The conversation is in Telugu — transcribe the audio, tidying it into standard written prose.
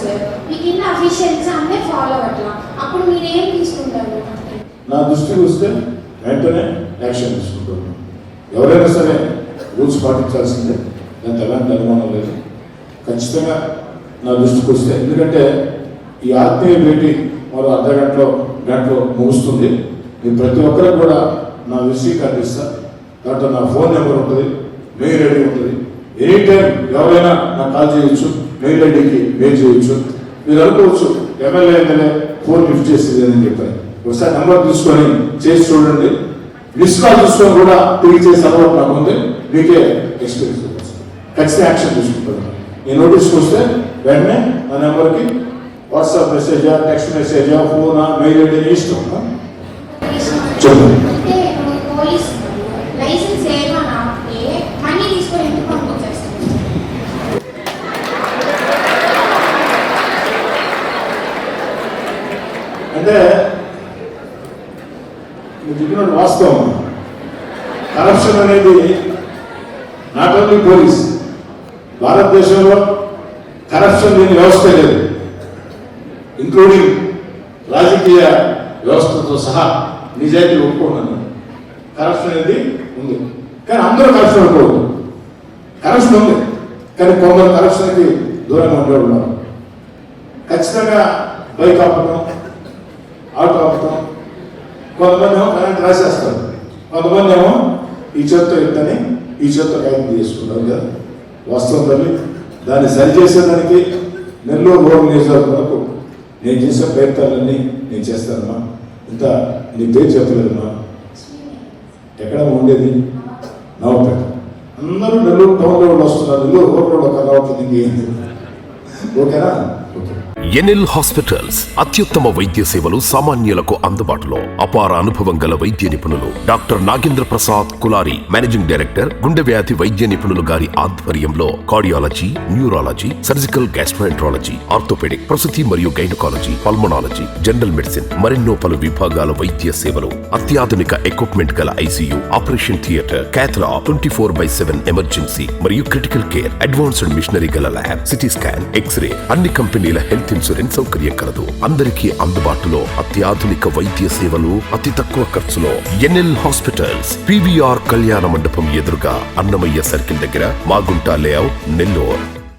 సార్, మీ కింద అఫీషియల్ ఎగ్జామ్నే ఫాలో అవ్వట్లా, అప్పుడు మీరు ఏం తీసుకుంటారు? నా దృష్టికి వస్తే వెంటనే యాక్షన్ తీసుకుంటాను. ఎవరైనా సరే రూల్స్ పాటించాల్సిందే, దాంట్లో ఎలాంటి అనుమానం లేదు. ఖచ్చితంగా నా దృష్టికి వస్తే, ఎందుకంటే ఈ ఆత్మీయ భేటీ మరో గంటలో ముగుస్తుంది. మీరు ప్రతి ఒక్కరికి కూడా నా విజిటింగ్ కార్డు ఇస్తా, దాంట్లో నా ఫోన్ నెంబర్ ఉంటుంది, మెయిల్ ఐడి ఉంటుంది. ఎనీ టైం ఎవరైనా నాకు కాల్ చేయొచ్చు, మెయిల్ ఐడికి మెయిల్ చేయొచ్చు. మీరు అనుకోవచ్చు ఎమ్మెల్యే అయితేనే ఫోన్ లిఫ్ట్ చేసేది అని చెప్పారు. ఒకసారి నెంబర్ తీసుకొని చేసి చూడండి, మిస్ కాల్ చూసుకొని కూడా తిరిగి చేసే అలవాటు నాకు ఉంది. మీకే ఎక్స్పీరియన్స్ ఖచ్చితంగా యాక్షన్ తీసుకుంటాను. ఈ నోటీస్కి వస్తే వెంటనే నా నెంబర్కి వాట్సాప్ మెసేజా, టెక్స్ట్ మెసేజా, ఫోనా, మెయిల్ ఐడి ఇష్టం చెప్పండి. అంటే మీరు చెప్పిన వాస్తవం. కరప్షన్ అనేది నాట్ ఓన్లీ పోలీస్, భారతదేశంలో కరప్షన్ లేని వ్యవస్థ లేదు, ఇంక్లూడింగ్ రాజకీయ వ్యవస్థతో సహా. నిజాయితీ ఒప్పుకున్నాను, కరప్షన్ అనేది ఉంది. కానీ అందరూ కరప్షన్ అనుకోవద్దు. కరప్షన్ ఉంది, కానీ కొందరు కరప్షన్కి దూరంగా ఉండేవాళ్ళు. ఖచ్చితంగా బైక్ ఆపటం, ఆటో ఆపటం, కొంతమంది ఏమో కరెంట్ రాసేస్తారు, కొంతమంది ఏమో ఈ చేత్తో ఎత్తని ఈ చేత్తో కాగితం చేసుకుంటారు కదా. వాస్తవం తల్లి, దాన్ని సరిచేసేదానికి నెల్లూరు రోడ్డు నియోజకవర్గం నేను చేసే ప్రయత్నాలన్నీ నేను చేస్తానమ్మా. ఇంత నీ పేరు చెప్పలేదమ్మా. ఎక్కడ ఉండేది? నవపేట. అందరూ నెల్లూరు టౌన్లో వాళ్ళు వస్తున్నారు, నెల్లూరు రోడ్లో ఒక రావట్లేదు. ఇంకేంది? ఓకేనా? ఎన్ఎల్ హాస్పిటల్స్ అత్యుత్తమ వైద్య సేవలు సామాన్యులకు అందుబాటులో. అపార అనుభవం గల వైద్య నిపుణులు doctor Nagendra Prasad Kulari, managing director, గుండె వ్యాధి వైద్య నిపుణులు గారి ఆధ్వర్యంలో cardiology, neurology, surgical gastroenterology, orthopaedic, ప్రసూతి మరియు గైనకాలజీ, పల్మనాలజీ, జనరల్ మెడిసిన్, మరెన్నో పలు విభాగాల వైద్య సేవలు. అత్యాధునిక ఎక్విప్మెంట్ గల ఐసీయూ, ఆపరేషన్ థియేటర్, క్యాథ్లా, 24/7 ఎమర్జెన్సీ మరియు క్రిటికల్ కేర్, అడ్వాన్స్డ్ మిషనరీ గల ల్యాబ్, సిటీ స్కాన్, ఎక్స్రే, అన్ని కంపెనీల హెల్త్ ఇన్సూరెన్స్ సౌకర్యం కలదు. అందరికీ అందుబాటులో అత్యాధునిక వైద్య సేవలు అతి తక్కువ ఖర్చులో. ఎన్ఎల్ హాస్పిటల్స్, పివిఆర్ కళ్యాణ మండపం ఎదురుగా, అన్నమయ్య సర్కిల్ దగ్గర, మాగుంట లేఅవుట్, నెల్లూరు.